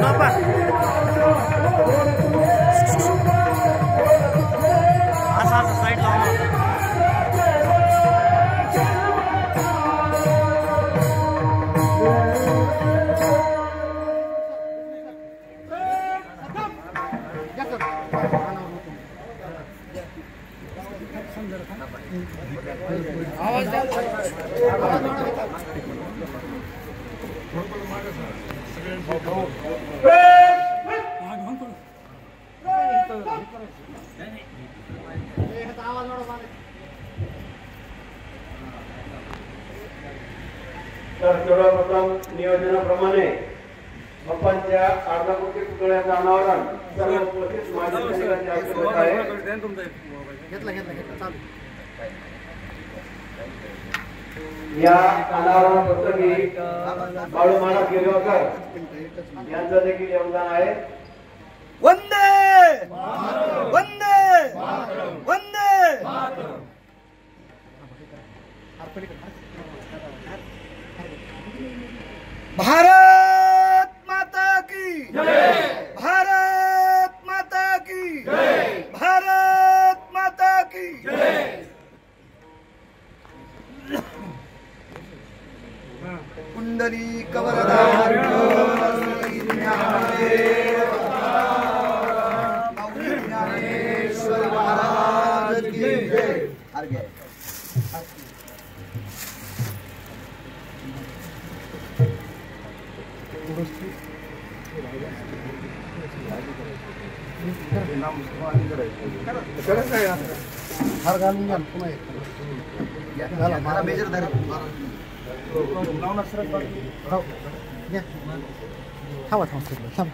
Kenapa? Asal sesuai dong. तर सर्वप्रथम नियोजनाप्रमाणे बाप्पांच्या अर्धाकृती पुतळ्याचं अनावरण सर्व उपस्थित माजी सैनिकांच्या हस्ते आहे. या अनावरणाप्रसंगी बाळूमामा गिरवकर यांचं देखील योगदान आहे. वंदे वंदे वंदे. भारत माता की जय. भारत माता की जय. भारत माता की जय. कुंडली कवरदार ज्ञानेश्वर महाराज की जय. हर घालून घ्या पुन्हा मला मेजर धर थांबा थांबा.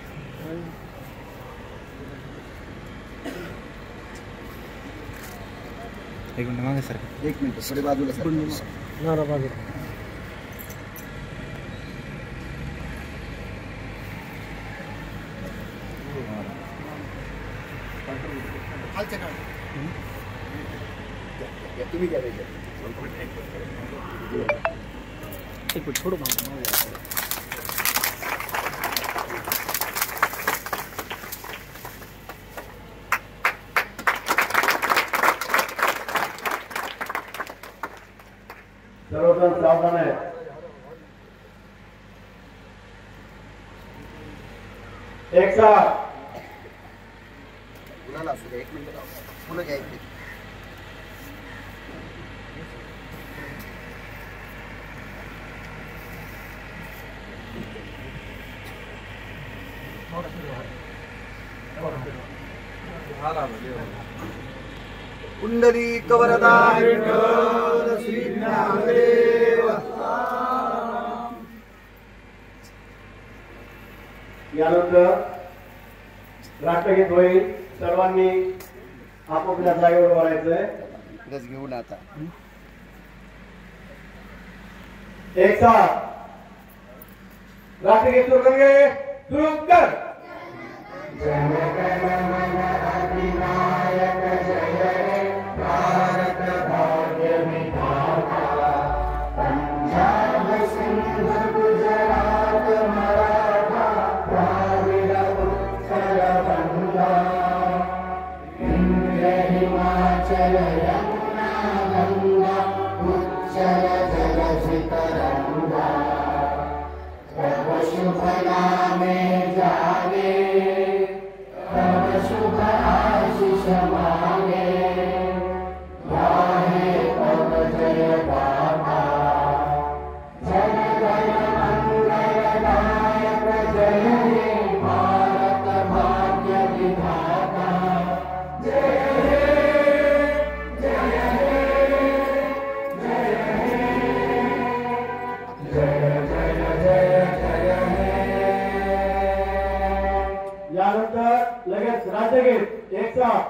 एक मिनिट मागे सर. एक मिनिट पुढे बाजूला सर. नारा बाजूला. तुम्ही क्या एक मिनिट थोडं सर्वजण सावधान आहेत. एक साथ मुलाला असू द्या. एक मिनिट मुलं घ्या. एक मिनिट कुंडली कवरदा श्री ज्ञानदेव. यानंतर राष्ट्रगीत होईल. सर्वांनी आपापल्या जागेवर बोलायचंय. रस घेऊन आता एक साथ राष्ट्रगीत सुरू करेंगे. सुरू कर. भारत भाग्य विधाता पंजाब सिंध गुजरात मराठा द्राविड उत्कल बंगा विंध्य हिमाचल यमुना गंगा उच्चल जलधि तरंगा तव शुभ नामे जागे तव शुभ आशीष मांगे गाहे तव जय गाथा जन गण मंगलदायक जय हे भारत भाग्य विधाता जय हे जय हे जय हे जय जय जय जय हे. यानंतर लगेच राज्यगीत एक साथ.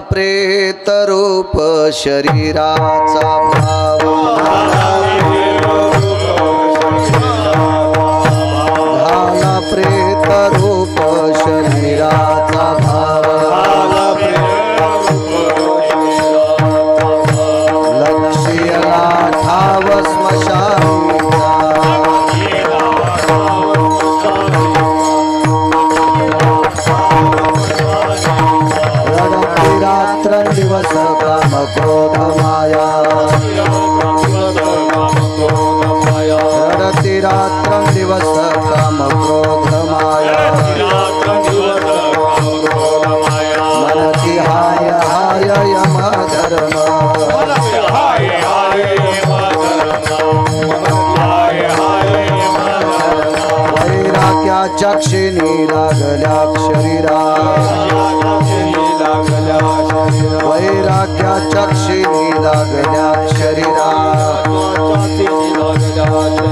प्रेत रूप शरीराचा भाव झाला प्रेत रूप शरीराचा भाव लक्ष्यला ठाव स्मशानीचा दिवस काम क्रोध माया रडती रात्र दिवस काम क्रोध माया मनती हाय हाय यम धर्म वैराग्याच्या क्षिणी लागल्या शरीरा वैराग्याच्या क्षिणी लागल्या शरीरा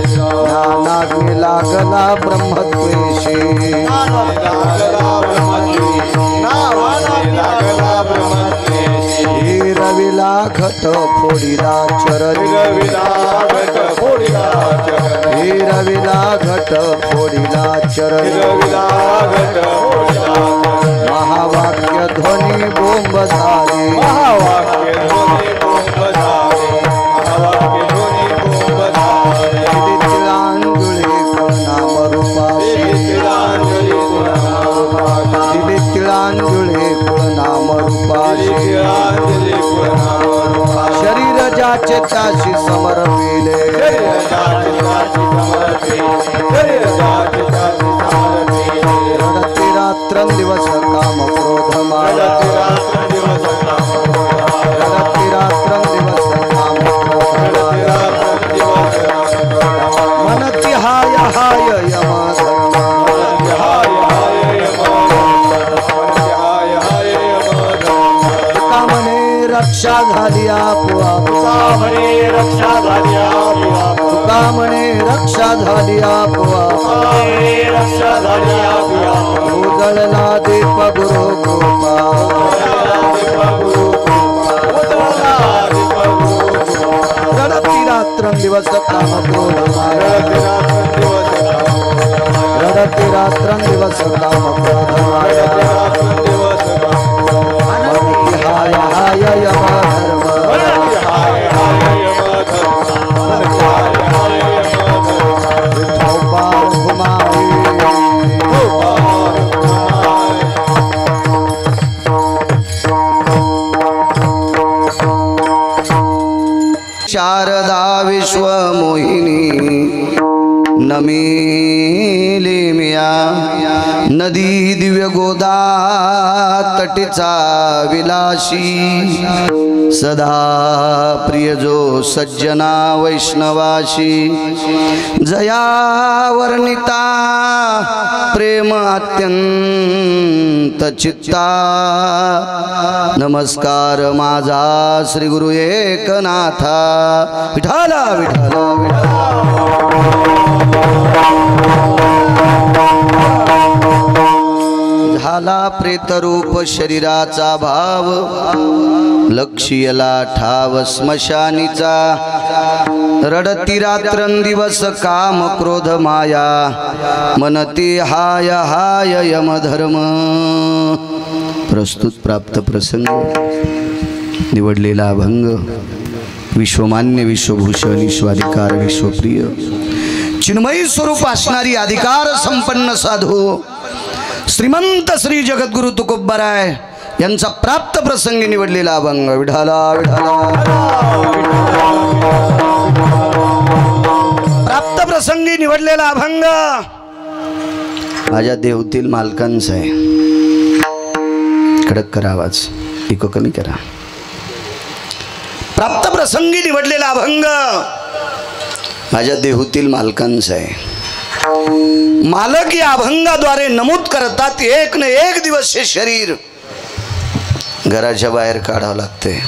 ज्ञानाग्नी लागला ब्रह्मद्वेषी ही रविला घट फोडिला चरणी ही रविला घट फोडिला चरणी महावाक्य ध्वनी बोंब झाली तिळांजुळे नाम रूपाशी तिळांजुळे नाम रूपाशी शरीर ज्याचे त्याशी समर्पिले रडती रात्र दिवस काम क्रोध माया रडती रात्र दिवस काम क्रोध माया मनती हाय हाय यम कामने रक्षा झाली आपोआप कामने रक्षा झाली आपोआप उजळला दीप गुरु कृपा रडती रात्र दिवस काम क्रोध माया रडती रात्र दिवस काम क्रोध माया मनती हाय हाय यम शारदा विश्वमोहिनी नमिली मिया नदी दिव्य गोदा तटीचा विलासी सदा प्रिय जो सज्जना वैष्णवाशी जया वर्णिता प्रेम अत्यंत चित्ता नमस्कार माझा श्री गुरु एकनाथा विठाला विठाला झाला प्रेतरूप शरीराचा भाव लक्ष्यला ठाव स्मशानीचा रडती रात्रंदिवस काम क्रोध माया मनती हाय हाय यमधर्म। प्रस्तुत प्राप्त प्रसंग निवडलेला अभंग विश्वमान्य विश्वभूषण विश्वाधिकार विश्वप्रिय चिन्मयी स्वरूप असणारी अधिकार संपन्न साधू श्रीमंत श्री जगद्गुरु तुकोबराय यांचा प्राप्त प्रसंगी निवडलेला अभंग विठाला विठाला। प्राप्त प्रसंगी निवडलेला अभंग माझ्या देवतील मालकांचा आहे। कडक करा आवाज, इको कमी करा। प्राप्त प्रसंगी निवडलेला अभंग माझ्या देहूतील मालकांचा आहे। मालक या अभंगाद्वारे नमूद करतात एक न एक दिवस हे शरीर घराच्या बाहेर काढावं लागते।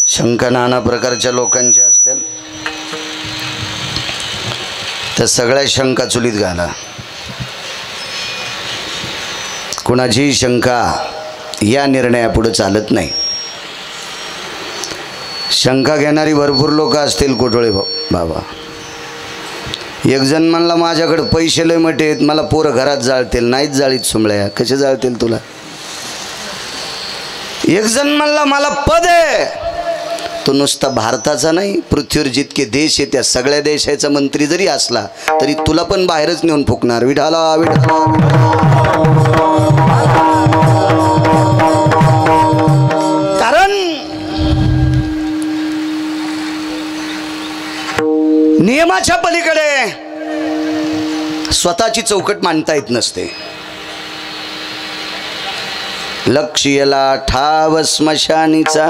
शंका नाना प्रकारच्या लोकांच्या असतील तर सगळ्या शंका चुलीत घाला। कुणाची शंका या निर्णयापुढे चालत नाही। शंका घेणारी भरपूर लोक असतील कोटोळे बाबा। एक जण म्हणला माझ्याकडे पैसे लय मोठे आहेत, मला पोरं घरात जाळतील। नाहीच जाळीत सुमळ्या, कसे जाळतील तुला। एक जण म्हणला मला पद आहे, तो नुसता भारताचा नाही पृथ्वीवर जितके देश आहेत त्या सगळ्या देशाचा मंत्री जरी असला तरी तुला पण बाहेरच नेऊन फुकणार। विठाला विठाला। कारण नियमाच्या पलीकडे स्वतःची चौकट मांडता येत नसते। लक्ष्यला ठाव स्मशानीचा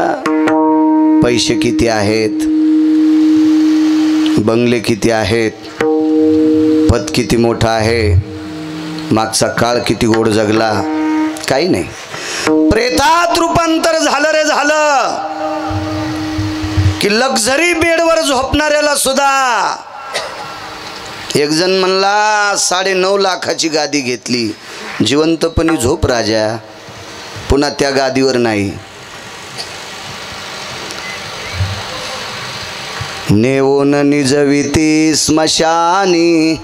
पैसे किती आहेत, बंगले किती आहेत, पद किती मोठा आहे, मागचा काळ किती गोड जगला, काही नाही। प्रेतात रूपांतर झालं रे झालं की लक्झरी बेडवर झोपणाऱ्याला सुद्धा एक जण म्हणला 9.5 लाखाची गादी घेतली, जिवंतपणी झोप राजा, पुन्हा त्या गादीवर नाही। नेवोन निजविती स्मशानी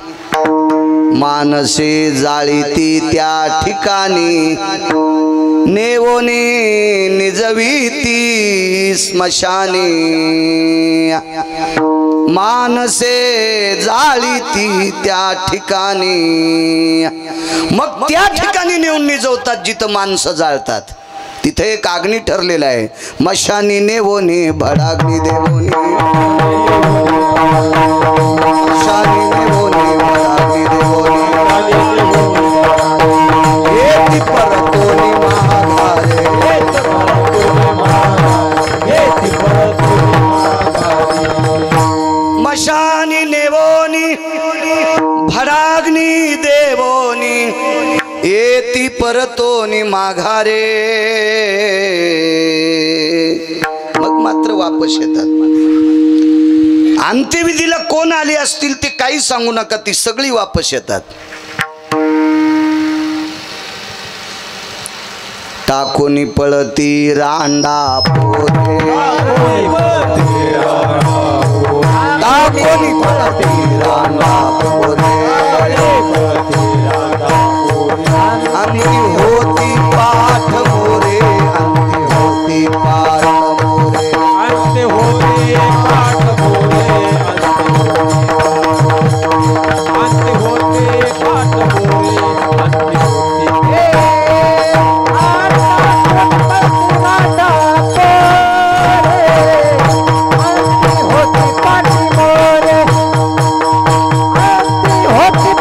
मानसे जाळीती त्या ठिकाणी। नेवोनी निजविती स्मशानी मानसे जाळीती त्या ठिकाणी। मग त्या ठिकाणी नेऊन निजवतात जिथं माणसं जाळतात, तिथे एक अग्नी ठरलेला आहे। मशानी नेवोनी भडाग्नी देवोनी, मशानी नेवोनी भडाग्नी देवोनी, येती परतोनी महाभारे, येती परतोनी मशानी नेवोनी भडाग्नी देवोनी, येती परतोनी माघारे। मग मात्र वापस येतात। अंत्यविधीला कोण आले असतील ते काही सांगू नका, ती सगळी वापस येतात। टाकोनी पळती रांडा पोरे, टाकोनी पळती रांडा पोरे, अंती होती पाठ मोरे, अंती होती पाठ मोरे, अंती होती पाठ मोरे, अंती होती पाठ मोरे, अंती होती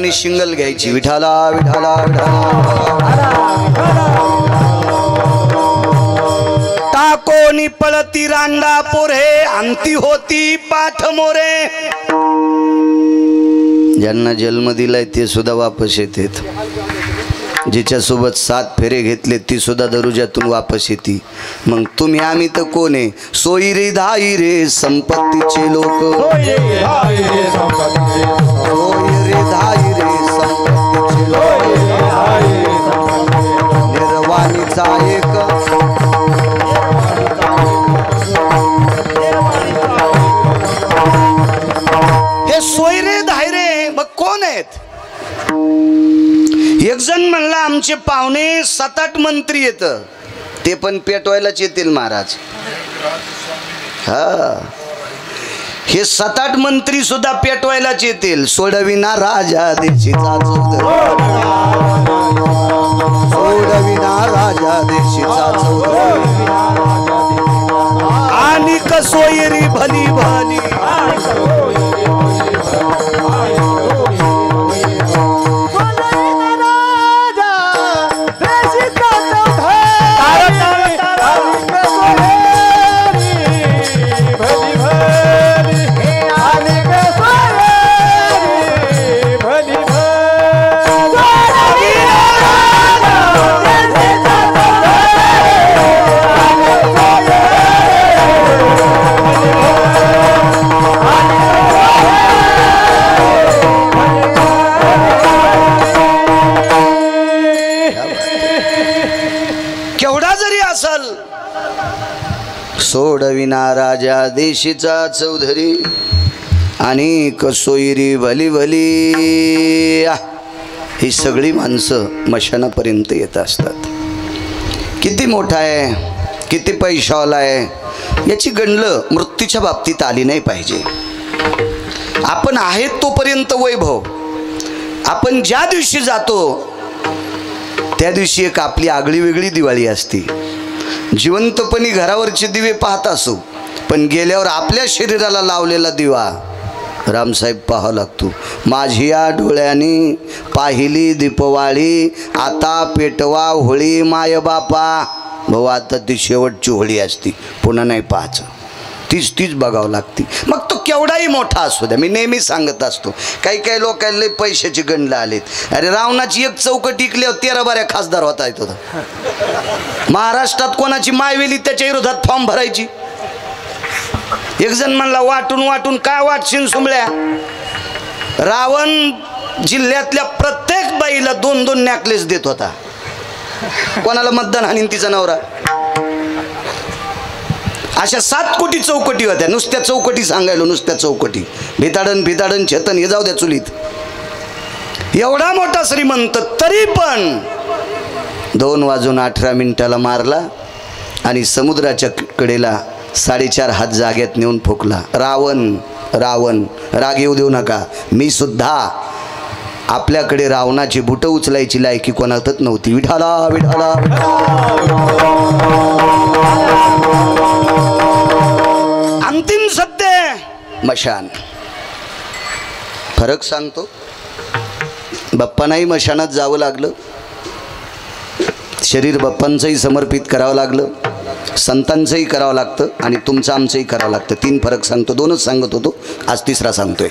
सर्वांनी शिंगल घ्यायची. विठाला विठाला विठाला. टाकोनी पळती रांडा पोरे अंती होती पाठ मोरे. ज्यांना जन्म दिलाय ते सुद्धा वापस येतात. जिच्यासोबत 7 फेरे घेतले ती सुद्धा दरुजातून वापस येते. मग तुम्ही आम्ही तर कोण आहे? सोयी रे धाई रे संपत्तीचे लोक. सोयी रे धाई रे संपत्तीचे लोक. निर्वाणीचा एक हे सोयी रे धाई रे मग कोण आहेत? एक जण म्हणला आमचे पाहुणे 7-8 मंत्री येत ते पण पेटवायलाच येतील महाराज. हा हे 7-8 मंत्री सुद्धा पेटवायलाच येतील. सोडविना राजा देशीचा चौधरी. सोडविना राजा देशीचा चौधरी. आणि कसोयरी भली भली. सोडविना राजा देशीचा चौधरी आणि कसोयरी भली भली. ही सगळी माणसं मशानापर्यंत येत असतात. किती मोठा आहे, किती पैशावाला आहे याची गणलं मृत्यूच्या बाबतीत आली नाही पाहिजे. आपण आहेत तोपर्यंत वैभव. आपण ज्या दिवशी जातो त्या दिवशी एक आपली आगळी वेगळी दिवाळी असते. जिवंतपणी घरावरचे दिवे पाहत असो पण गेल्यावर आपल्या शरीराला लावलेला दिवा रामसाहेब पाहावा लागतो. माझी या डोळ्यानी पाहिली दीपवाळी आता पेटवा होळी माय बापा. भाऊ आता ती शेवटची होळी असती पुन्हा नाही पाहायचं. तीच बघावं लागते. मग तो केवढाही मोठा असू द्या. मी नेहमी सांगत असतो काही लोकांना पैशाची गणला आलेत. अरे रावणाची एक चौकट टिकल्यावर 13 बाऱ्या खासदार होता येत होता. महाराष्ट्रात कोणाची मायवेली त्याच्या विरोधात फॉर्म भरायची. एक जण म्हणला वाटून काय वाटशील सुंबळ्या. रावण जिल्ह्यातल्या प्रत्येक बाईला 2-2 नेकलेस देत होता. कोणाला मतदान हाणीन तिचा नवरा. अशा 7 कोटी चौकटी होत्या. नुसत्या चौकटी सांगायलो. नुसत्या चौकटी भिताडन छेतन हे जाऊ द्या चुलीत. एवढा मोठा श्रीमंत तरी पण 2:18 मारला आणि समुद्राच्या कडेला 4.5 हात जाग्यात नेऊन फुकला. रावण राग येऊ देऊ नका. मी सुद्धा आपल्याकडे रावणाची बुट उचलायची लायकी कोणातच नव्हती. विठाला विठाला. अंतिम सत्य मशान. फरक सांगतो. बाप्पांनाही मशानात जावं लागलं. शरीर बाप्पांचंही समर्पित करावं लागलं. संतांचंही करावं लागतं आणि तुमचं आमचंही करावं लागतं. 3 फरक सांगतो. 2च सांगत होतो आज 3रा सांगतोय.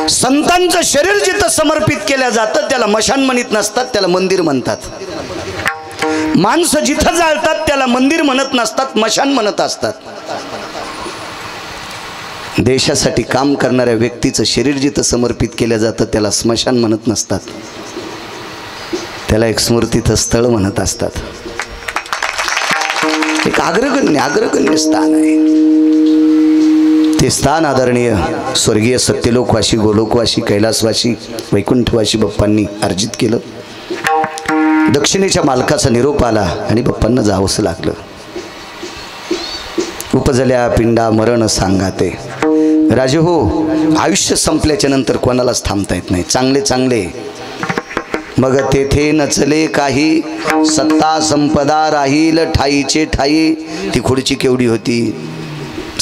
संतांचं शरीर जिथं समर्पित केलं जातं त्याला मशान म्हणत नसतात, त्याला मंदिर म्हणतात. माणसं जिथं जाळतात त्याला मंदिर म्हणत नसतात, मशान म्हणत असतात. देशासाठी काम करणाऱ्या व्यक्तीचं शरीर जिथं समर्पित केलं जातं त्याला स्मशान म्हणत नसतात, त्याला एक स्मृतीचं स्थळ म्हणत असतात. एक अग्रगण्य स्थान आहे. ते स्थान आदरणीय स्वर्गीय सत्यलोकवासी, गोलोकवासी, कैलासवासी, वैकुंठवासी बाप्पांनी अर्जित केलं. दक्षिणेच्या मालकाचा निरोप आला आणि बाप्पांना जावंसं लागलं. उपजल्या पिंडा मरण सांगाते. राजे हो, आयुष्य संपल्याच्या नंतर कोणालाच थांबता येत नाही. चांगले मग तेथे नचले काही, सत्ता संपदा राहील ठाईचे ठाई. ती खुर्ची केवढी होती,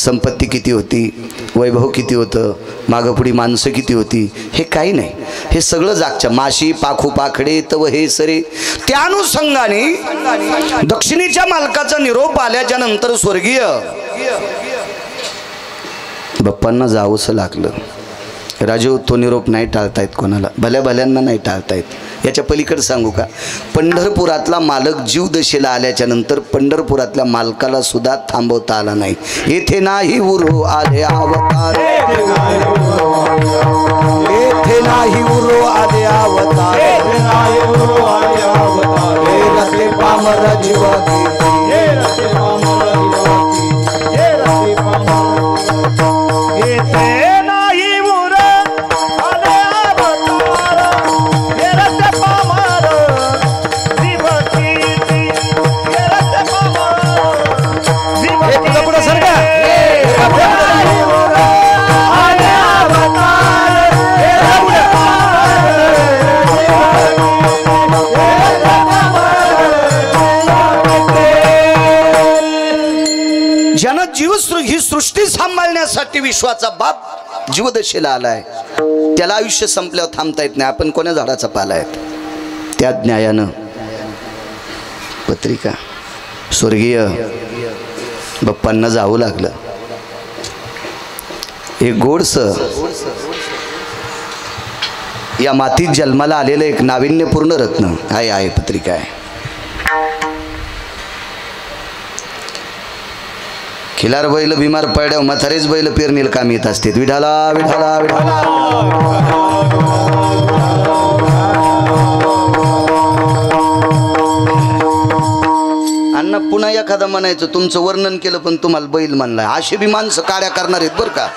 संपत्ती किती होती, वैभव किती होतं, मागपुढी माणसं किती होती, हे काही नाही. हे सगळं जागच्या माशी पाखू पाखडे तव हे सरे. त्या अनुषंगाने दक्षिणेच्या मालकाचा निरोप आल्याच्या नंतर स्वर्गीय बाप्पांना जावंसं लागलं. राजू, तो निरोप नाही टाळतायत कोणाला, भल्या भल्यांना नाही टाळतायत. याच्या पलीकडे सांगू का, पंढरपुरातला मालक जीव दशेला आल्याच्या नंतर पंढरपुरातल्या मालकाला सुद्धा थांबवता आला नाही. येथे नाही उरो आले अवतार, येथे नाही उरो आले अवतार, हे रते पामर जीवा ही सृष्टी सांभाळण्यासाठी विश्वाचा बाप जीवदशेला आलाय. त्याला आयुष्य संपल्यावर थांबता येत नाही. आपण कोण्या झाडाचा पाला आहेत. त्या न्यायानं पत्रिका स्वर्गीय बाप्पांना जावं लागलं. एक गोडस या मातीत जन्माला आलेलं एक नाविन्यपूर्ण रत्न आहे पत्रिका आहे. खिलार बैल बिमार पडल्यावर म्हातारेच बैल पेरणीला काम येत असते. विठाला विठाला विठाला. अण्णा पुन्हा एखादा म्हणायचं तुमचं वर्णन केलं पण तुम्हाला बैल म्हणलाय. असे बी माणसं काड्या करणार आहेत बरं का.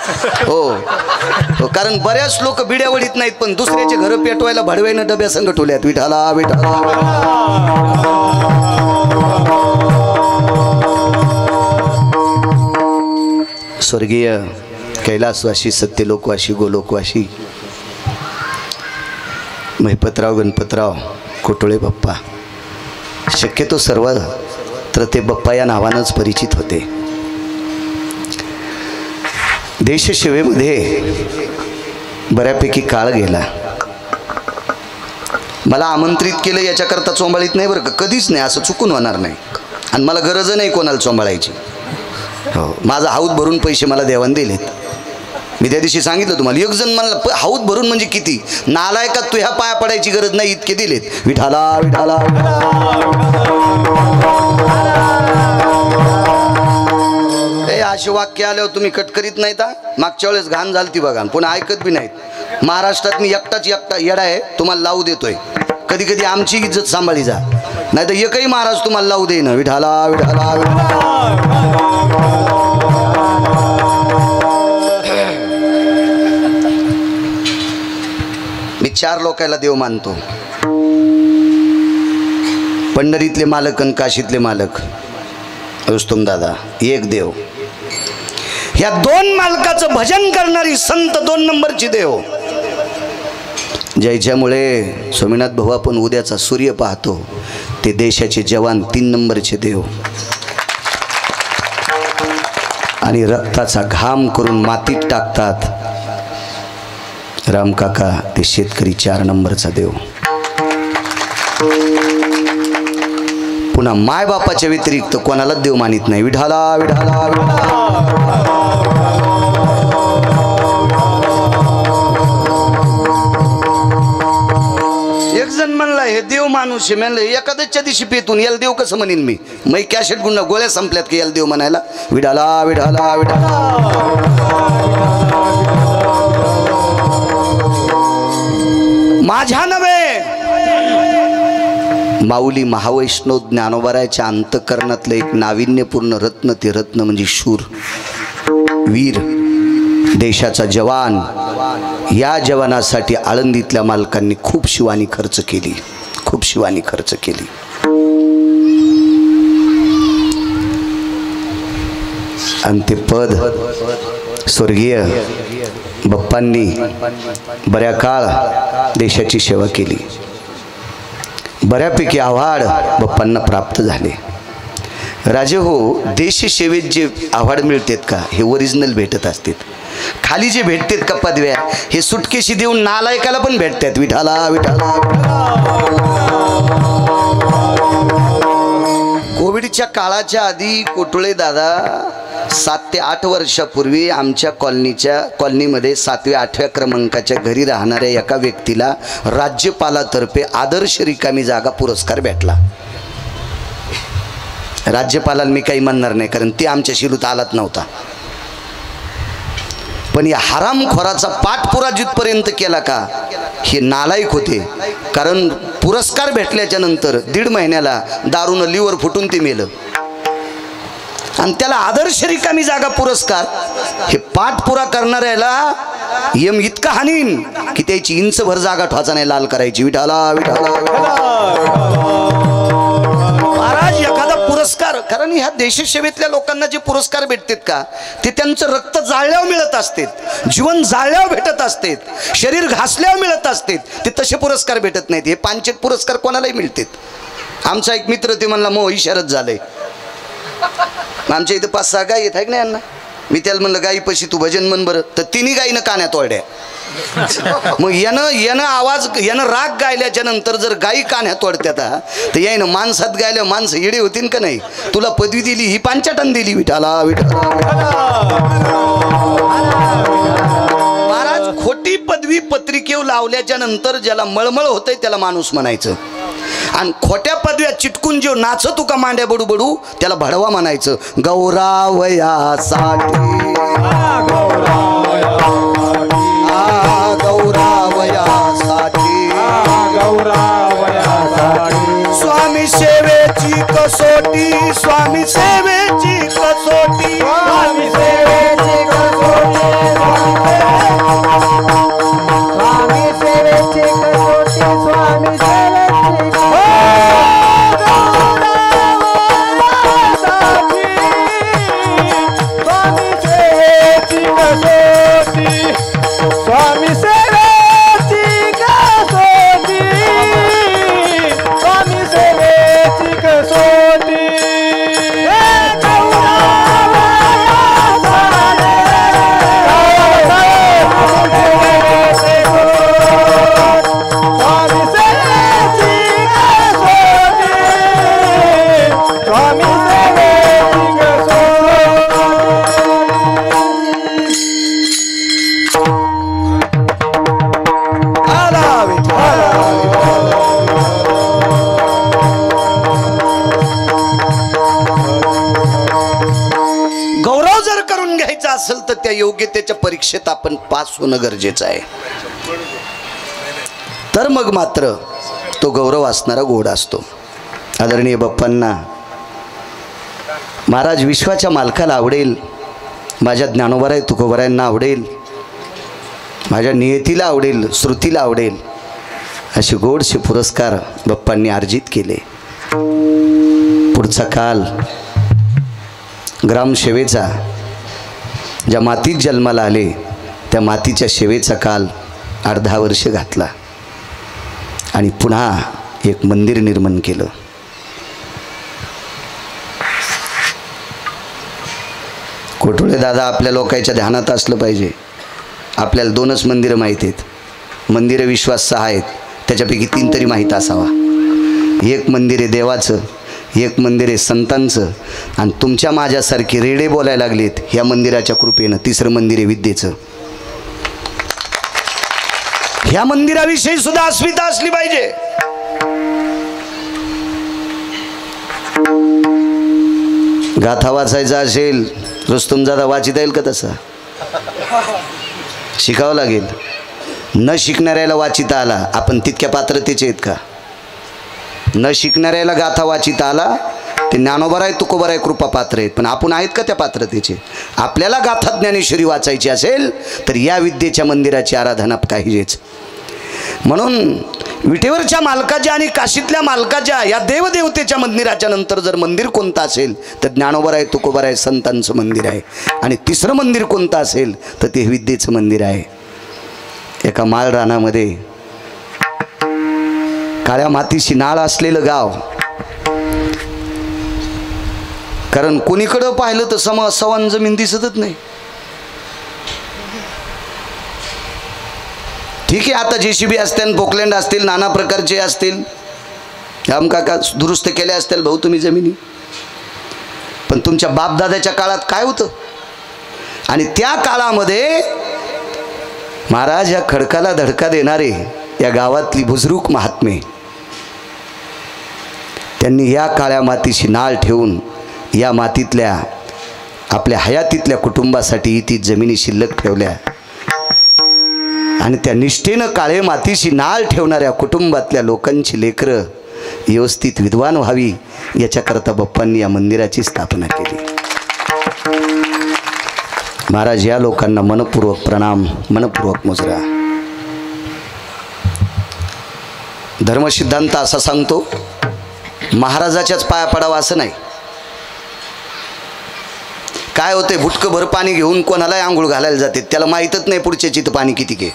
हो, कारण बऱ्याच लोक बिड्या वडीत नाहीत पण दुसऱ्याचे घर पेटवायला भडवायनं डब्या संघटवल्यात. विठाला विठाला. स्वर्गीय कैलासवासी सत्यलोकवासी गोलोकवासी महिपतराव गणपतराव कोटोळे बाप्पा शक्यतो सर्व तर ते बाप्पा या नावानंच परिचित होते. देशसेवेमध्ये बऱ्यापैकी काळ गेला. मला आमंत्रित केलं याच्याकरता चोंबाळीत नाही बरं का, कधीच नाही, असं चुकून होणार नाही. आणि मला गरज नाही कोणाला चोंबाळायची. हो, माझा हाऊत भरून पैसे मला देवान दिलेत. मी त्या दिवशी सांगितलं तुम्हाला. एक जण मला हाऊत भरून म्हणजे किती नालायकात, तू ह्या पाया पडायची गरज नाही इतके दिलेत. विठाला विठाला. हे असे वाक्य आल्यावर तुम्ही कट करीत नाहीत. मागच्या वेळेस घाण झालती बघा, पुन्हा ऐकत बी नाहीत. महाराष्ट्रात मी एकटा येडा आहे, तुम्हाला लावू देतोय. कधी कधी आमची इज्जत सांभाळी जा, नाही तर एकही महाराज तुम्हाला लावू देईन. विठाला विठाला विठाला. मी 4 लोकांना देव मानतो. पंढरीतले मालक आणि काशीतले मालक रुस्तुम दादा एक देव. ह्या 2 मालकाचं भजन करणारी संत 2 नंबरची देव. ज्याच्यामुळे स्वामीनाथ भाऊ आपण उद्याचा सूर्य पाहतो ते देशाचे जवान 3 नंबरचे देव. आणि रक्ताचा घाम करून मातीत टाकतात रामकाका ते शेतकरी 4 नंबरचा देव. पुन्हा माय बापाच्या व्यतिरिक्त कोणालाच देव मानित नाही. विठाला विठाला विठाला. एक जण म्हणला हे देव माणूस आहे. म्हणलं एखाद्याच्या दिवशी पेतून याला देव कसं म्हणेन मी. मै कॅशेट गुंडा गोळ्या संपल्यात की याला देव म्हणायला. विठाला विठाला विठाला. माझ्या नव्हे माऊली महावैष्णव ज्ञानोबाराच्या अंतःकरणातलं एक नाविन्यपूर्ण रत्न. ते रत्न म्हणजे शूर वीर देशाचा जवान. या जवानासाठी आळंदीतल्या मालकांनी खूप शिवानी खर्च केली, खूप शिवानी खर्च केली. आणि ते पद स्वर्गीय बाप्पांनी बऱ्या काळ देशाची सेवा केली. बऱ्यापैकी आव्हाड बाप्पांना प्राप्त झाले. राजे हो, देश सेवेत जे अवॉर्ड मिळतात का हे ओरिजिनल भेटत असतात. खाली जे भेटतात का पदव्या हे सुटकेशी देऊन नालायकाला पण भेटतात. विठाला विठाला. कोविडच्या काळाच्या आधी कोटुळे दादा 7 ते 8 वर्षापूर्वी आमच्या कॉलनीमध्ये 7व्या 8व्या क्रमांकाच्या घरी राहणाऱ्या एका व्यक्तीला राज्यपालातर्फे आदर्श रिकामी जागा पुरस्कार भेटला. राज्यपालाला मी काही म्हणणार नाही कारण ते आमच्या शिरूत आलाच नव्हता. पण या हरामखोराचा पाठपुरा जिथपर्यंत केला का हे नालायक होते. कारण पुरस्कार भेटल्याच्या नंतर 1.5 महिन्याला दारूनं लिव्हर फुटून ते मेलं आणि त्याला आदर्श रिकामी जागा पुरस्कार. हे पाठपुरा करणाऱ्याला यम इतका हानीन की त्याची इंचभर जागा ठोचा नाही लाल करायची. विठाला विठाला. महाराज एखादा पुरस्कार, कारण ह्या देशसेवेतल्या लोकांना जे पुरस्कार भेटतात का ते त्यांचं रक्त जाळल्यावर मिळत असतात, जीवन जाळल्यावर भेटत असतात, शरीर घासल्यावर मिळत असतात. ते तसे पुरस्कार भेटत नाहीत. हे पांचट पुरस्कार कोणालाही मिळतात. आमचा एक मित्र ते म्हणला मो इशारत झालंय. आमच्या इथं 5-6 गाई येत आहे की नाही यांना. मी त्याला म्हणलं गाई पशी तू भजन म्हण बरं. तर 3 गाईनं कान्यात ओढ्या. मग यानं आवाज यानं राग गायल्याच्या नंतर जर गाई कान्यात तोडत्यात तर यानं माणसात गायल्या माणसं येडे होतीन का नाही. तुला पदवी दिली ही पांचाटन दिली. विठाला विठाला. महाराज खोटी पदवी पत्रिकेवर लावल्याच्या नंतर ज्याला मळमळ होतंय त्याला माणूस म्हणायचं आणि खोट्या पदव्या चिटकून जो नाच तुका मांड्या बडू बडू त्याला भडवा म्हणायचं. गौरावयासाठी स्वामी सेवेची कसोटी, स्वामी सेवेची कसोटी, स्वामी सेवेची कसोटी, स्वामी सेवेची कसोटी, स्वामी सेवेची स्वामी सेवेची कसोटी, स्वामी सेवेची कसोटी. असेल तर त्या योग्यतेच्या परीक्षेत आपण पास होणं गरजेचं आहे. तर मग मात्र तो गौरव असणारा गोड असतो. आदरणीय बाप्पांना महाराज विश्वाच्या मालकाला आवडेल, माझ्या ज्ञानोबराय तुकोबरायांना आवडेल, माझ्या नियतीला आवडेल, श्रुतीला आवडेल असे गोडसे पुरस्कार बाप्पांनी अर्जित केले. पुढचा काल ग्रामसेवेचा, ज्या मातीत जन्माला आले त्या मातीच्या सेवेचा काल 10 वर्ष घातला आणि पुन्हा एक मंदिर निर्माण केलं. कोटुळे दादा आपल्या लोकांच्या ध्यानात असलं पाहिजे. आपल्याला 2च मंदिरं माहीत आहेत. मंदिरं विश्वास 6 आहेत, त्याच्यापैकी 3 तरी माहीत असावा. एक मंदिर आहे देवाचं, एक मंदिर आहे संतांचं आणि तुमच्या माझ्यासारखी रेडे बोलायला लागलेत ह्या मंदिराच्या कृपेनं. 3रं मंदिर आहे विद्येचं. ह्या मंदिराविषयी सुद्धा अस्मिता असली पाहिजे. गाथा वाचायचा असेल रुस्तुम दादा वाचिता येईल का तसा? शिकावं लागेल. न शिकणाऱ्याला वाचिता आला, आपण तितक्या पात्रतेचे आहेत का? न शिकणाऱ्याला गाथा वाचिता आला ते ज्ञानोबराय तुकोबराय कृपा पात्र आहेत, पण आपण आहेत का त्या पात्रतेचे? आपल्याला गाथा ज्ञानेश्वरी वाचायची असेल तर या विद्येच्या मंदिराची आराधना पाहिजेच. म्हणून विटेवरच्या मालकाच्या आणि काशीतल्या मालकाच्या या देवदेवतेच्या मंदिराच्या नंतर जर मंदिर कोणतं असेल तर ज्ञानोबराय तुकोबराय संतांचं मंदिर आहे. आणि 3रं मंदिर कोणतं असेल तर ते विद्येचं मंदिर आहे. एका माळ रानामध्ये काळ्या मातीशी नाळ असलेलं गाव, कारण कोणीकडं पाहिलं तर समान जमीन दिसतच नाही. ठीक आहे, आता JCB असतील, पोकलँड असतील, नाना प्रकारचे असतील, आम काका दुरुस्त केले असतील भाऊ तुम्ही जमिनी, पण तुमच्या बापदादाच्या काळात काय होतं? आणि त्या काळामध्ये महाराज या खडकाला धडका देणारे या गावातली बुजुर्ग महात्मे, त्यांनी या काळ्या मातीशी नाळ ठेवून या मातीतल्या आपल्या हयातीतल्या कुटुंबासाठी ती जमिनी शिल्लक ठेवल्या. आणि त्या निष्ठेनं काळे मातीशी नाळ ठेवणाऱ्या कुटुंबातल्या लोकांची लेकरं व्यवस्थित विद्वान व्हावी याच्याकरता बाप्पांनी या मंदिराची स्थापना केली. महाराज या लोकांना मनपूर्वक प्रणाम, मनपूर्वक मुजरा. धर्मसिद्धांत असा सांगतो, महाराजाच्याच पाया पडावा असं नाही. काय होते, बुटकं भर पाणी घेऊन कोणालाही आंघोळ घालायला जाते, त्याला माहीतच नाही पुढच्या चित पाणी किती घे.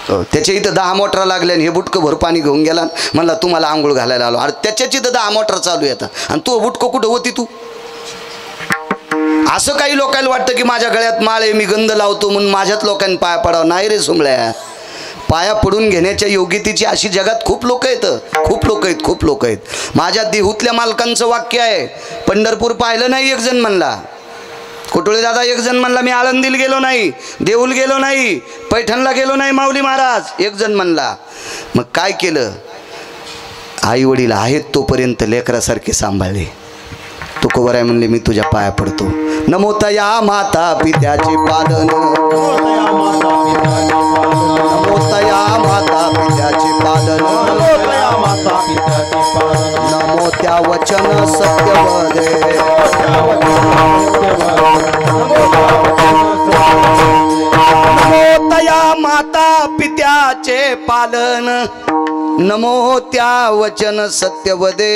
त्याच्या इथं 10 मोटरा लागल्या आणि हे बुटकं भर पाणी घेऊन गेला, म्हणला तुम्हाला आंघोळ घालायला आलो. अरे त्याच्याच इथं 10 मोटर चालू येतात आणि तू बुटकं कुठं होती तू? असं काही लोकांना वाटतं की माझ्या गळ्यात माळ आहे, मी गंध लावतो म्हणून माझ्याच लोकांनी पाया पडावं. नाही रे सुमळ्या, पाया पडून घेण्याच्या योग्यतेची अशी जगात खूप लोक आहेत, खूप लोक आहेत, खूप लोक आहेत. माझ्या देहूतल्या मालकांचं वाक्य आहे, पंढरपूर पाहिलं नाही एक जण म्हणला, कुटुळे दादा एक जण म्हणला, मी आळंदीला गेलो नाही, देऊल गेलो नाही, पैठणला गेलो नाही माऊली महाराज एक जण म्हणला. मग काय केलं? आई वडील आहेत तोपर्यंत लेकरासारखे सांभाळले. तुकोबर आहे म्हणले, मी तुझ्या पाया पडतो. नमोतया माता पित्याचे पालन, नमोतया माता पित्याचे पालन, नमो त्या वचन सत्यवदे, नमोतया माता पित्याचे पालन, नमो त्या वचन सत्यवदे.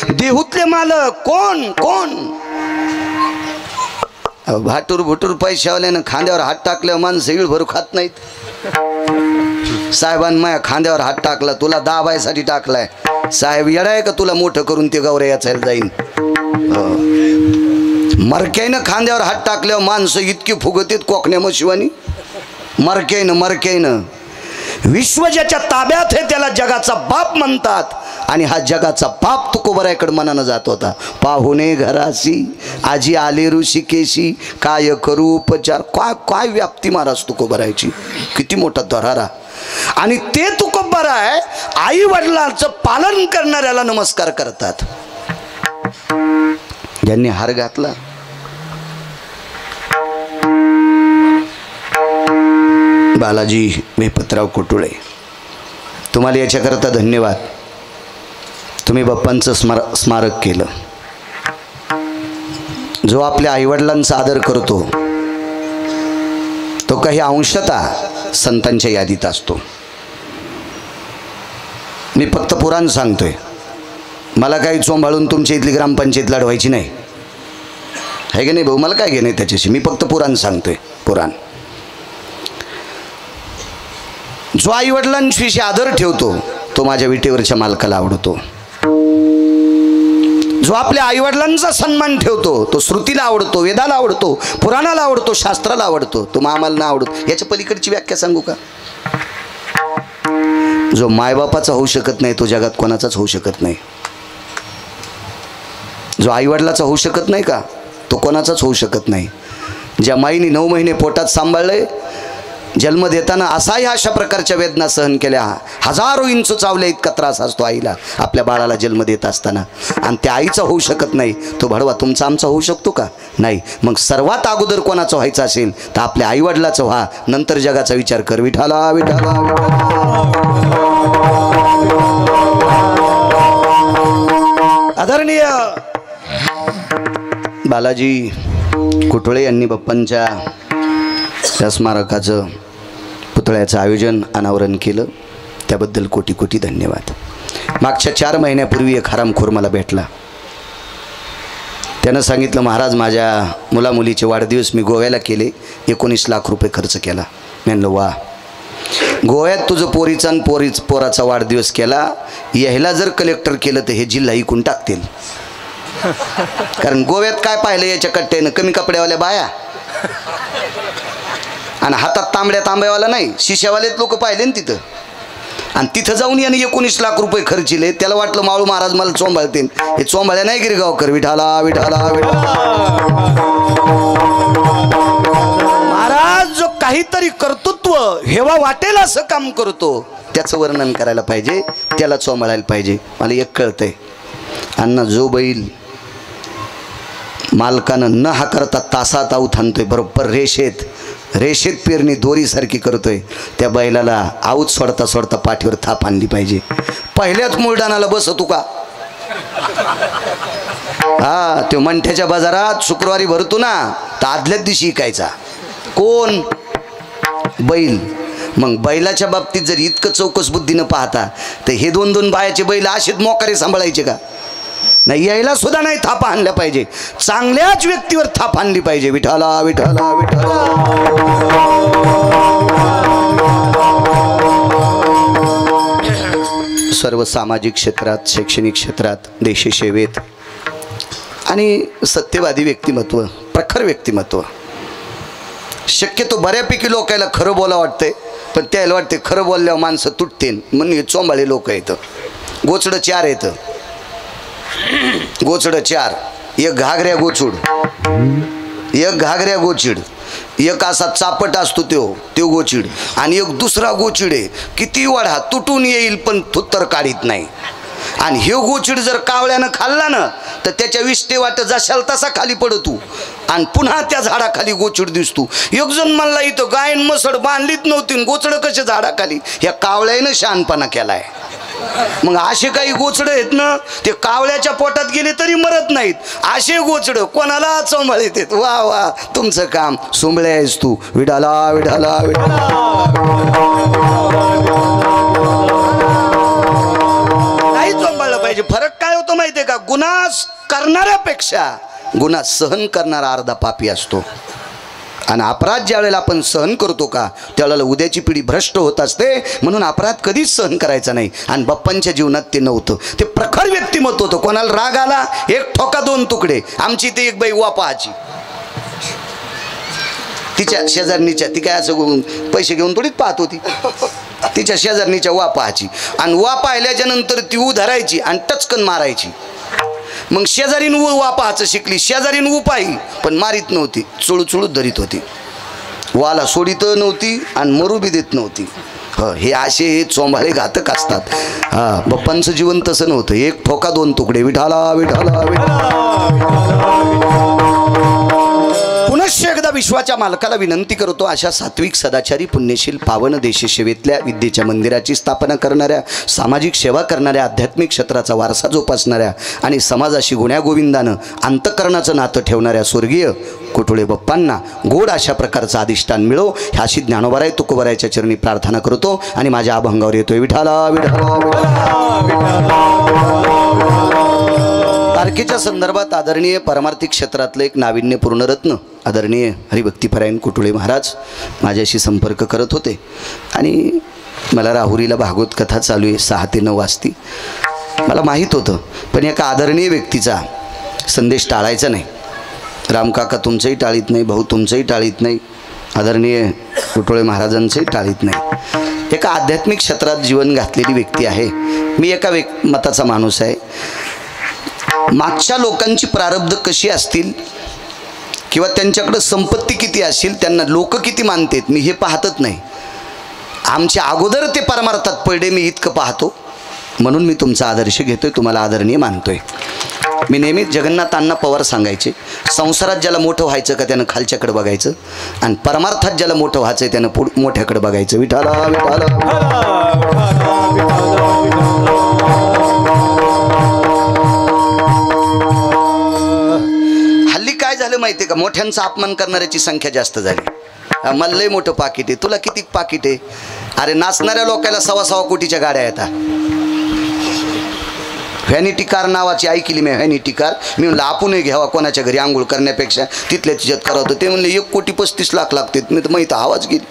देहूतले मालक कोण कोण? भाटूर भुटूर पैशावाल्यानं खांद्यावर हात टाकले, माणसं इळ भरू खात नाहीत. साहेबांनी माझ्या खांद्यावर हात टाकला, तुला दाबायसाठी टाकलाय. साहेब येडा आहे का तुला मोठं करून ते गौऱ्या याचायला जाईन? मरक्यानं खांद्यावर हात टाकल्यावर माणसं इतकी फुगतीत कोकण्या शिवानी. मरक्यानं विश्व ज्याच्या ताब्यात आहे त्याला जगाचा बाप म्हणतात. आणि हा जगाचा बाप तुकोबराकडे मनानं जात होता. पाहुणे घराशी आजी आले ऋषिकेशी, काय करू उपचार. काय काय व्याप्ती महाराज तुकोबरायची, किती मोठा दरारा. आणि ते तुकोबराय आई वडिलांचं पालन करणाऱ्याला नमस्कार करतात. ज्यांनी हार घातला, बालाजी मेपतराव कुटुळे, तुम्हाला याच्याकरता धन्यवाद. तुम्ही बाप्पांचं स्मारक केलं. जो आपल्या आईवडिलांचा आदर करतो तो काही अंशतः संतांच्या यादीत असतो. मी फक्त पुराण सांगतोय, मला काही चोंबाळून तुमच्या इथली ग्रामपंचायत लढवायची नाही, आहे की नाही भाऊ? मला काय घेणे त्याच्याशी, मी फक्त पुराण सांगतोय. पुराण जो आईवडिलांविषयी आदर ठेवतो तो माझ्या विटेवरच्या मालकाला आवडतो. जो आपल्या आईवडिलांचा सन्मान ठेवतो तो श्रुतीला आवडतो, वेदाला आवडतो, पुराणाला आवडतो, शास्त्राला आवडतो. तो आम्हाला ना आवडतो. याच्या पलीकडची व्याख्या सांगू का? जो मायबापाचा होऊ शकत नाही तो जगात कोणाचाच होऊ शकत नाही. जो आईवडिलाचा होऊ शकत नाही का तो कोणाचाच होऊ शकत नाही. ज्या माईने 9 महिने पोटात सांभाळले, जन्म देताना असाही अशा प्रकारच्या वेदना सहन केल्या, हजारो इंच चावल्या इतका त्रास असतो आईला आपल्या बाळाला जन्म देत असताना. आणि त्या आईचा होऊ शकत नाही तो भडवा तुमचा आमचा होऊ शकतो का? नाही. मग सर्वात अगोदर कोणाचं व्हायचं असेल तर आपल्या आईवडिलाचं व्हा, नंतर जगाचा विचार कर. विठाला विठाला आदरणीय बालाजी कुटुळे यांनी बाप्पांच्या त्या स्मारकाचं पुतळ्याचं आयोजन अनावरण केलं, त्याबद्दल कोटी कोटी धन्यवाद. मागच्या 4 महिन्यापूर्वी एक हरामखोर मला भेटला. त्यानं सांगितलं, महाराज माझ्या मुलामुलीचे वाढदिवस मी गोव्याला केले, 19 लाख रुपये खर्च केला. मी म्हणलं वा, गोव्यात तुझं पोरीचा आणि पोराचा वाढदिवस केला, ह्याला जर कलेक्टर केलं तर हे जिल्हा इकून टाकतील. कारण गोव्यात काय पाहिलं याच्या कट्ट्यानं, कमी कपड्यावाल्या बाया आणि हातात तांब्यावाला नाही, शिशावालेच लोक पाहिले ना तिथं. आणि तिथं जाऊन याने 19 लाख रुपये खर्चिले. त्याला वाटलं माळू महाराज मला चोंबाळतील. हे चोंबाळ्या नाही गिरगावकर. विठाला विठाला विठाला. महाराज जो काहीतरी कर्तृत्व हेवा वाटेल असं काम करतो त्याचं वर्णन करायला पाहिजे, त्याला चोंबाळायला पाहिजे. मला एक कळतंय, अण्णा जो बैल मालकानं न हाकारता तासात आऊत आणतोय, बरोबर रेषेत पेरणी दोरीसारखी करतोय, त्या बैलाला आऊत सोडता सोडता पाठीवर थाप आणली पाहिजे. पहिल्याच मुळडानाला बसतो का? हा, तो मंठ्याच्या बाजारात शुक्रवारी भरतो ना, तर आदल्याच दिवशी इकायचा. कोण? बैल. मग बैलाच्या बाबतीत जर इतकं चौकस बुद्धीनं पाहता तर हे 2-2 बायाचे बैल असेच मोकारे सांभाळायचे का? नाही, यायला सुद्धा नाही थापा आणल्या पाहिजे. चांगल्याच व्यक्तीवर थाप आणली पाहिजे. विठाला विठाला विठाला. सर्व सामाजिक क्षेत्रात, शैक्षणिक क्षेत्रात, देशी सेवेत आणि सत्यवादी व्यक्तिमत्व, प्रखर व्यक्तिमत्व. शक्यतो बऱ्यापैकी लोकांना खरं बोला वाटतंय, पण त्याला वाटते खरं बोलल्यावर माणसं तुटतील म्हणून हे चोंबाळे लोक येतं. गोचडं 4 येतं. गोचडं 4. एक घागऱ्या गोचूड, एक घागऱ्या गोचिड, एक असा चापट असतो त्यो गोचिड, आणि एक दुसरा गोचिड आहे किती वाढा तुटून येईल पण थुत्तर काढीत नाही. आणि हे गोचिड जर कावळ्यानं खाल्ला ना तर त्याच्या विष्टे वाट जशाल तसा खाली पडतो आणि पुन्हा त्या झाडाखाली गोचिड दिसतो. एक जण म्हणला इथं गायन मसड बांधलीच नव्हती, गोचडं कसे झाडाखाली? ह्या कावळ्यानं शहाणपणा केलाय. मग असे काही गोचडं आहेत ना, ते कावळ्याच्या पोटात गेले तरी मरत नाहीत. असे गोचडं कोणाला चोंबाळीत आहेत. वा वा, तुमचं काम. सोंबळे आहेस तू. विडाला विडाला विडाला. नाही चोंबाळलं पाहिजे. फरक काय होतो माहितीये का? गुन्हा करणाऱ्यापेक्षा गुन्हा सहन करणारा अर्धा पापी असतो. आणि अपराध ज्या वेळेला आपण सहन करतो का त्यावेळेला उद्याची पिढी भ्रष्ट होत असते. म्हणून अपराध कधीच सहन करायचा नाही. आणि बाप्पांच्या जीवनात ते नव्हतं. ते प्रखर व्यक्तिमत्व होतं. कोणाला राग आला 1 ठोका 2 तुकडे. आमची ते एक बाई वापाची, तिच्या शेजारणीच्या, ती काय असं पैसे घेऊन थोडीच पाहत होती, तिच्या शेजारणीच्या वापाची. आणि वाप आल्याच्या नंतर ती धरायची आणि टचकन मारायची. मग शेजारीन वापाचं शिकली. शेजारीन उपाई पण मारीत नव्हती, चुळूचुळूत धरीत होती. वाला सोडीत नव्हती आणि मरू बी देत नव्हती. हे असे चोंबाळे घातक असतात. हा, बाप्पांचं जीवन तसं नव्हतं. 1 ठोका 2 तुकडे. विठाला विठाला विठाला. पुनश्च एकदा विश्वाच्या मालकाला विनंती करतो, अशा सात्विक सदाचारी पुण्यशील पावन देशसेवेतल्या विद्येच्या मंदिराची स्थापना करणाऱ्या, सामाजिक सेवा करणाऱ्या, आध्यात्मिक क्षेत्राचा वारसा जोपासणाऱ्या आणि समाजाशी गुण्यागोविंदानं अंतःकरणाचं नातं ठेवणाऱ्या स्वर्गीय कुटुळे बाप्पांना गोड अशा प्रकारचं अधिष्ठान मिळो ह्या अशी ज्ञानोबाराय तुकोबारायच्या चरणी प्रार्थना करतो आणि माझ्या अभंगावर येतोय. विठाला विठाला विठाला. तारखेच्या संदर्भात आदरणीय परमार्थिक क्षेत्रातलं एक नाविन्यपूर्ण रत्न आदरणीय हरिभक्तीपरायण कुटुळे महाराज माझ्याशी संपर्क करत होते. आणि मला राहुरीला भागवत कथा चालू आहे 6 ते 9 वाजती. मला माहीत होतं, पण एका आदरणीय व्यक्तीचा संदेश टाळायचा नाही. रामकाका तुमचंही टाळीत नाही, भाऊ तुमचंही टाळीत नाही, आदरणीय कुटुळे महाराजांचंही टाळीत नाही. एका आध्यात्मिक क्षेत्रात जीवन घातलेली व्यक्ती आहे. मी एका मताचा माणूस आहे. मागच्या लोकांची प्रारब्ध कशी असतील किंवा त्यांच्याकडे संपत्ती किती असेल, त्यांना लोक किती मानतात, मी हे पाहतच नाही. आमच्या अगोदर ते परमार्थात पडले मी इतकं पाहतो. म्हणून मी तुमचा आदर्श घेतोय, तुम्हाला आदरणीय मानतोय. मी नेहमी जगन्नाथ अण्णा पवार सांगायचे, संसारात ज्याला मोठं व्हायचं का त्यानं खालच्याकडे बघायचं आणि परमार्थात ज्याला मोठं व्हायचं त्यानं मोठ्याकडे बघायचं. विठाला विठाला. हल्ली काय झालं माहिती आहे का, मोठ्यांचा अपमान करणाऱ्याची संख्या जास्त झाली. मला लय मोठं पाकिट आहे, तुला किती पाकिट आहे? अरे नाचणाऱ्या लोकांना 1.25 कोटीच्या गाड्या येतात. व्हॅनिटी कार नावाची ऐकली मी, व्हॅनिटी कार. मी म्हणलं आपणही घ्यावा कोणाच्या घरी आंघोळ करण्यापेक्षा, तिथल्या तिच्यात करावं. ते म्हणले 1,35,00,000 लागते. मी तर माहीत आवाज गेली.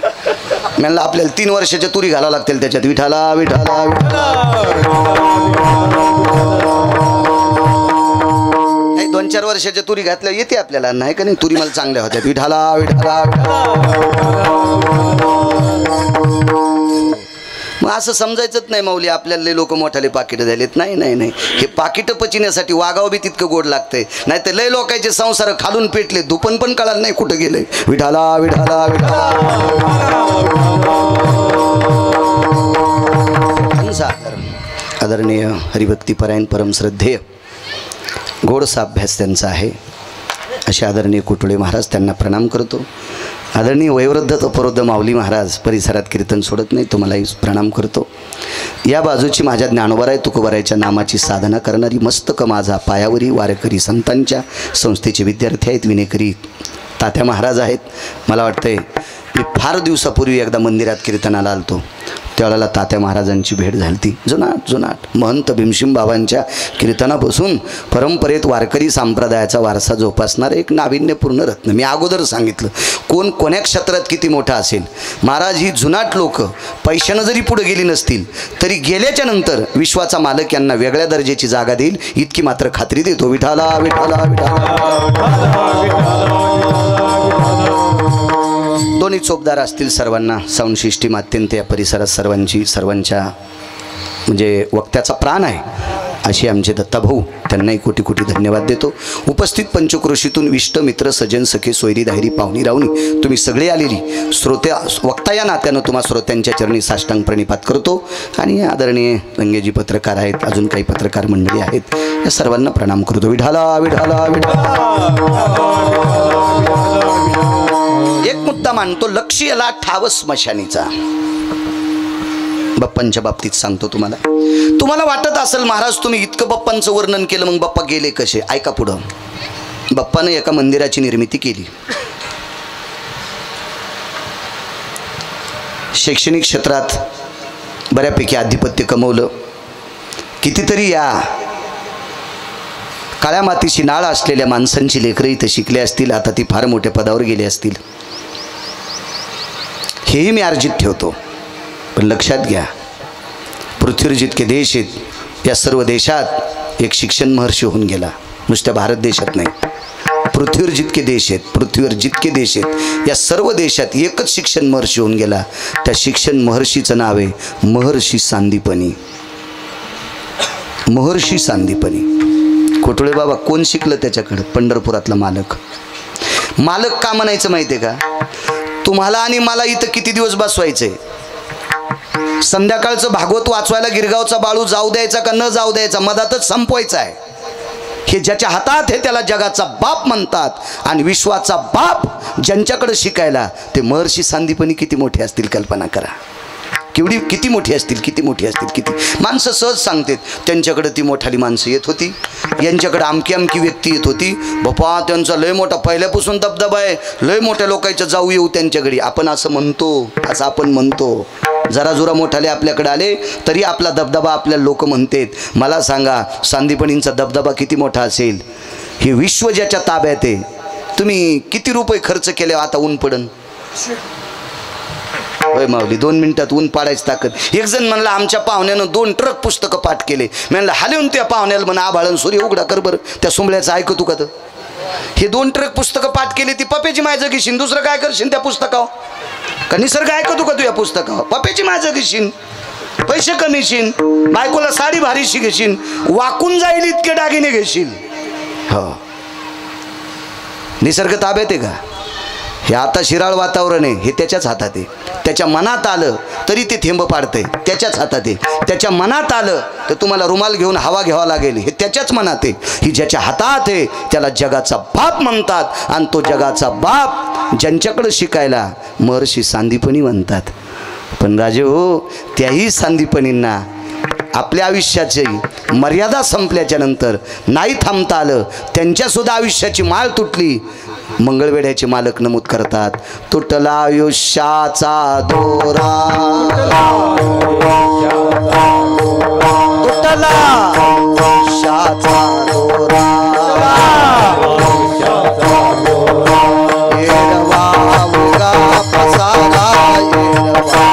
म्हणलं आपल्याला 3 वर्षाच्या तुरी घालावं लागतील त्याच्यात. विठाला विठाला. 2-4 वर्षाच्या तुरी घातल्या येते आपल्याला, नाही का नाही? तुरी मला चांगल्या होत्या. विठाला विठाला मग असं समजायचंच नाही माऊली आपल्याला लय लोक मोठाले पाकिटं झालेत. नाही नाही नाही, हे पाकिटं पचिण्यासाठी वागावं बी तितकं गोड लागतंय. नाही तर लय लोकांचे संसार खालून पेटले, धुपन पण कळालं नाही कुठं गेले. विठाला विठाला विठाला आदरणीय हरिभक्तीपरायण परमश्रद्धेय गोडसा अभ्यास त्यांचा आहे असे आदरणीय कुटुळे महाराज, त्यांना प्रणाम करतो. आदरणीय वयोवृद्ध तपोवृद्ध माऊली महाराज परिसरात कीर्तन सोडत नाही, तुम्हालाही प्रणाम करतो. या बाजूची माझ्या ज्ञानोबाराय तुकोबारायच्या नामाची साधना करणारी मस्तक माझा पायावरी वारकरी संतांच्या संस्थेचे विद्यार्थी आहेत, विनेकरी तात्या महाराज आहेत. मला वाटतंय मी फार दिवसापूर्वी एकदा मंदिरात कीर्तनाला आलतो, त्यावेळेला तात्या महाराजांची भेट झाली ती. जुनाट महंत भीमसिंग बाबांच्या कीर्तनापासून परंपरेत वारकरी संप्रदायाचा वारसा जोपासणारं एक नाविन्यपूर्ण रत्न. मी अगोदर सांगितलं कोण कोण्या क्षेत्रात किती मोठा असेल, महाराज ही जुनाट लोक पैशानं जरी पुढे गेली नसतील तरी गेल्याच्या नंतर विश्वाचा मालक यांना वेगळ्या दर्जाची जागा देईल इतकी मात्र खात्री देतो. विठाला विठाला दोन्ही चोपदार असतील सर्वांना साऊंड सिस्टीम अत्यंत या परिसरात सर्वांच्या म्हणजे वक्त्याचा प्राण आहे अशी आमचे दत्ताभाऊ, त्यांनाही कोटी कोटी धन्यवाद देतो. उपस्थित पंचक्रोशीतून विष्ट मित्र सज्जन सखे सोयरी दाहिरी पाहुणी राहुणी तुम्ही सगळे आलेली श्रोत्या वक्ता या नात्यानं तुम्हा श्रोत्यांच्या चरणी साष्टांग प्रणिपात करतो. आणि आदरणीय रंगेजी पत्रकार आहेत, अजून काही पत्रकार मंडळी आहेत, या सर्वांना प्रणाम करतो. विठाला विठाला एक मुद्दा मांडतो, लक्ष याला ठाव स्मशानीचा. बाप्पांच्या बाबतीत सांगतो तुम्हाला वाटत असेल महाराज तुम्ही इतकं बाप्पांचं वर्णन केलं, मग बाप्पा गेले कसे? ऐका पुढं. बाप्पाने एका मंदिराची निर्मिती केली, शैक्षणिक क्षेत्रात बऱ्यापैकी आधिपत्य कमवलं, कितीतरी या काळ्या मातीशी नाळ असलेल्या माणसांची लेकरं इथं शिकले असतील, आता ती फार मोठ्या पदावर गेले असतील, हेही मी अर्जित ठेवतो. पण लक्षात घ्या, पृथ्वीवर जितके देश आहेत या सर्व देशात एक शिक्षण महर्षी होऊन गेला. नुसत्या भारत देशात नाही, पृथ्वीवर जितके देश आहेत या सर्व देशात एकच शिक्षण महर्षी होऊन गेला. त्या शिक्षण महर्षीचं नाव आहे महर्षी सांदीपनी. महर्षी सांदीपनी कोटुळे बाबा कोण शिकलं त्याच्याकडं? पंढरपुरातला मालक का म्हणायचं माहिती आहे का? तुम्हाला आणि मला इथं किती दिवस बसवायचंय? संध्याकाळचं भागवत वाचवायला गिरगावचा बाळू जाऊ द्यायचा का न जाऊ द्यायचा, मधातच संपवायचा आहे. हे ज्याच्या हातात हे त्याला जगाचा बाप म्हणतात. आणि विश्वाचा बाप ज्यांच्याकडे शिकायला ते महर्षी सांदीपनी किती मोठे असतील कल्पना करा. किती मोठी असतील किती माणसं सहज सांगतात त्यांच्याकडे ती मोठाली माणसं येत होती, यांच्याकडे अमकी व्यक्ती येत होती. बापा त्यांचा लय मोठा पहिल्यापासून दबदबा आहे, लय मोठ्या लोकांच्या जाऊ येऊ त्यांच्याकडे. आपण असं म्हणतो जरा जुरा मोठाले आपल्याकडे आले तरी आपला दबदबा आपल्याला लोक म्हणतात. मला सांगा सांदीपनींचा दबदबा किती मोठा असेल? हे विश्व ज्याच्या ताब्यात आहे. तुम्ही किती रुपये खर्च केले आता ऊन पडन? होय माऊली 2 मिनिटात ऊन पाडायची ताकद. एक जण म्हणला आमच्या पाहुण्यानं 2 ट्रक पुस्तकं पाठ केले. म्हणलं हालेऊन त्या पाहुण्याला म्हणा आभाळन सूर्य उघडा कर बरं, त्या सुंबळ्याचं ऐकतो का? तर हे 2 ट्रक पुस्तकं पाठ केली, ती पप्याची माझं घेशील, दुसरं काय करशील त्या पुस्तकावर? का निसर्ग ऐकतो का तू या पुस्तकावर? पप्याची माझं घेशील, पैसे कमीशील, बायकोला साडी भारीशी घेशील, वाकून जाईल इतके दागिने घेशील. हो, निसर्ग ताब्यात आहे का? हे आता शिराळ वातावरण आहे, हे त्याच्याच हातात आहे. त्याच्या मनात आलं तरी ते थेंब पाडते, त्याच्याच हातात आहे. त्याच्या मनात आलं तर तुम्हाला रुमाल घेऊन हवा घ्यावा लागेल, हे त्याच्याच मनात आहे. ही ज्याच्या हातात आहे त्याला जगाचा बाप म्हणतात. आणि तो जगाचा बाप ज्यांच्याकडे शिकायला महर्षी सांदीपनी म्हणतात. पण राजे हो, त्याही सांदीपनींना आपल्या आयुष्याची मर्यादा संपल्याच्या नंतर नाही थांबता आलं, त्यांच्यासुद्धा आयुष्याची माळ तुटली. मंगळवेढ्याचे मालक नमूद करतात, तुटला आयुष्याचा दोरा, तुटला आयुष्याचा दोरा, येडवा उगा पसारा, येडवा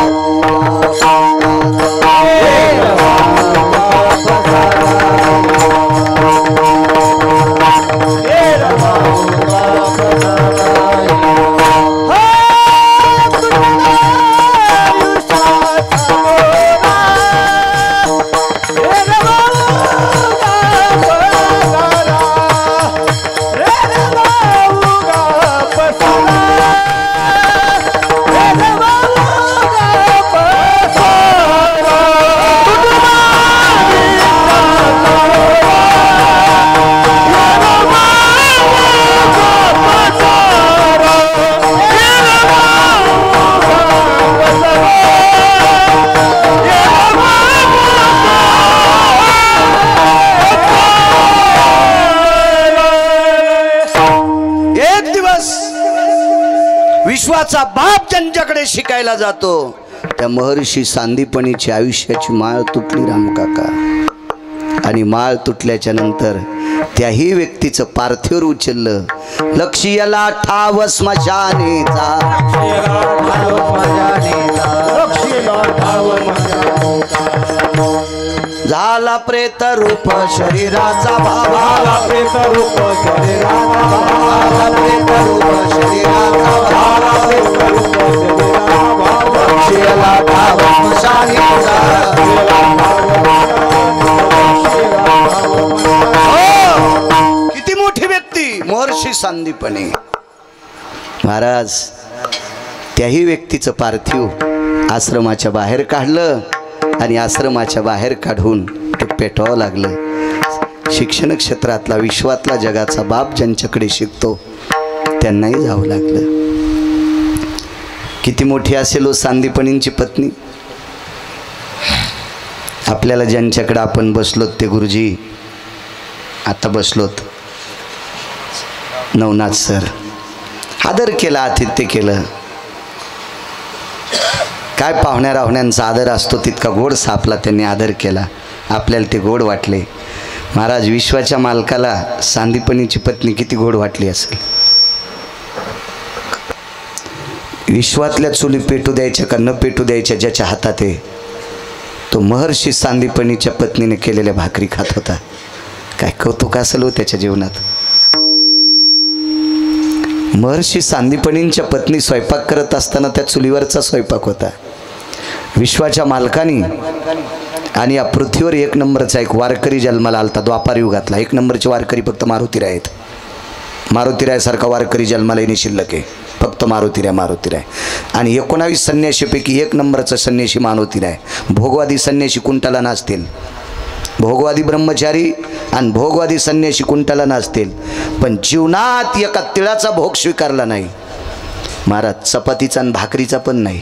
विश्वाचा बाप ज्यांच्याकडे शिकायला जातो त्या महर्षी सांदीपनीची आयुष्याची माळ तुटली रामकाका. आणि माळ तुटल्याच्या नंतर त्याही व्यक्तीचं पार्थिव उचललं. लक्ष्याला ठाव स्मशानेचा, झाला प्रेत रूप शरीराचा भावा, प्रेत रूप शरीराचा भावा, प्रेत रूप शरीराचा भावा, लक्ष्याला ठाव स्मशानेचा. किती मोठी व्यक्ती महर्षी सांदीपनी महाराज. त्याही व्यक्तीचं पार्थिव आश्रमाच्या बाहेर काढलं आणि आश्रमाच्या बाहेर काढून ते पेटवावं लागलं. शिक्षण क्षेत्रातला विश्वातला जगाचा बाप ज्यांच्याकडे शिकतो त्यांनाही जावं लागलं. किती मोठी असेल हो सांदीपनींची पत्नी. आपल्याला ज्यांच्याकडे आपण बसलोत ते गुरुजी, आता बसलोत नवनाथ सर, आदर केला, आतिथ्य केलं. काय पाहुण्या राहुण्यांचा आदर असतो तितका गोड सापला त्यांनी आदर केला. आपल्याला ते गोड वाटले. महाराज विश्वाच्या मालकाला सांदीपनीची पत्नी किती गोड वाटली असेल. विश्वातल्या चुली पेटू द्यायच्या का न पेटू द्यायच्या ज्याच्या हातात आहे तो महर्षी सांदीपनीच्या पत्नीने केलेल्या भाकरी खात होता. काय कौतुक असेल हो त्याच्या जीवनात. महर्षी सांदीपनींच्या पत्नी स्वयंपाक करत असताना त्या चुलीवरचा स्वयंपाक होता. विश्वाच्या मालकानी आणि या पृथ्वीवर एक नंबरचा एक वारकरी जन्माला आलता द्वापार युगातला. एक नंबरचे वारकरी फक्त मारुतीराय आहेत. मारुतीरायसारखा वारकरी जन्माला येणे शिल्लक आहे. फक्त मारुतीराय. आणि 19 संन्याशीपैकी एक नंबरचा संन्याशी मारुतीराय. भोगवादी संन्याशी कुंटाला नाचतील, भोगवादी ब्रह्मचारी आणि भोगवादी संन्याशी कुंटाला नाचतील, पण जीवनात एका तिळाचा भोग स्वीकारला नाही महाराज. चपातीचा आणि भाकरीचा पण नाही,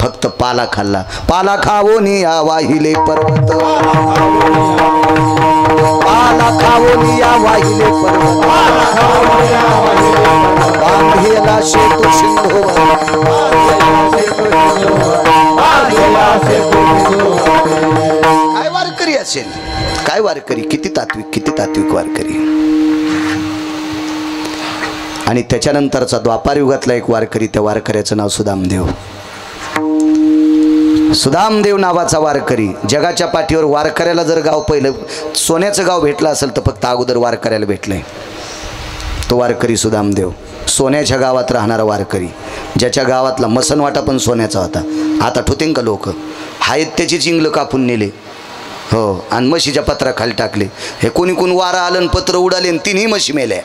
फक्त पाला खाल्ला. पाला खावोनी या वाहिले पर्वत, पाला खावोनी या वाहिले पर्वत, बांधेला शेतू सिंधू, काय वारकरी असेल, काय वारकरी, किती तात्विक वारकरी. आणि त्याच्यानंतरचा द्वापार युगातला एक वारकरी, त्या वारकऱ्याचं नाव सुदामदेव. सुदामदेव नावाचा वारकरी. जगाच्या पाठीवर वारकऱ्याला जर गाव पहिलं सोन्याचं गाव भेटलं असेल तर फक्त अगोदर वारकऱ्याला भेटलंय. तो वारकरी सुदामदेव, सोन्याच्या गावात राहणारा वारकरी, ज्याच्या गावातला मसनवाटा पण सोन्याचा होता. आता ठुतेन का लोक आहेत त्याची चिंगलं कापून नेले हो, आणि म्हशीच्या पत्राखाली टाकले. हे कोणी वारा आलं पत्र उडाले आणि तिन्ही म्हशी मेल्या.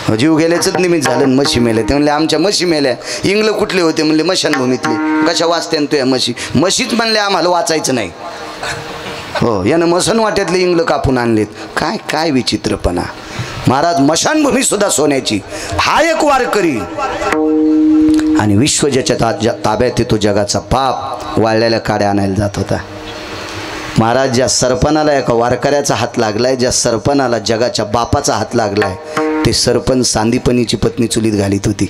जीव गेल्याचंच निमित्त झालं, म्हशी मेल्या. ते म्हणले आमच्या म्हशी मेल्या. इंगलं कुठले होते म्हणले मशानभूमीतले. कशा वाचत्यान तो या म्हशीच म्हणले आम्हाला वाचायचं नाही हो, यानं मसन वाट्यातले इंगलं कापून आणलेत. काय काय विचित्रपणा महाराज. मशानभूमी सुद्धा सोन्याची. हा एक वारकरी. आणि विश्व ज्याच्या ताब्यात येतो जगाचा बाप वाळलेल्या काड्या आणायला जात होता महाराज. ज्या सरपणाला एका वारकऱ्याचा हात लागलाय, ज्या सरपणाला जगाच्या बापाचा हात लागलाय, ते सरपण सांदीपनीची पत्नी चुलीत घालीत होती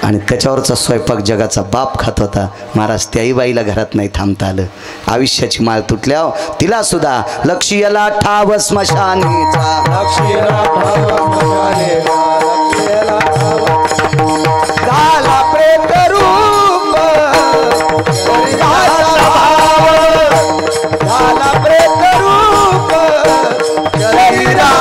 आणि त्याच्यावरचा स्वयंपाक जगाचा बाप खात होता महाराज. त्याही बाईला घरात नाही थांबता आलं. आयुष्याची माळ तुटल्या तिला सुद्धा लक्ष्याला ठाव स्मशानेचा, लक्ष्याला ठाव स्मशानेचा.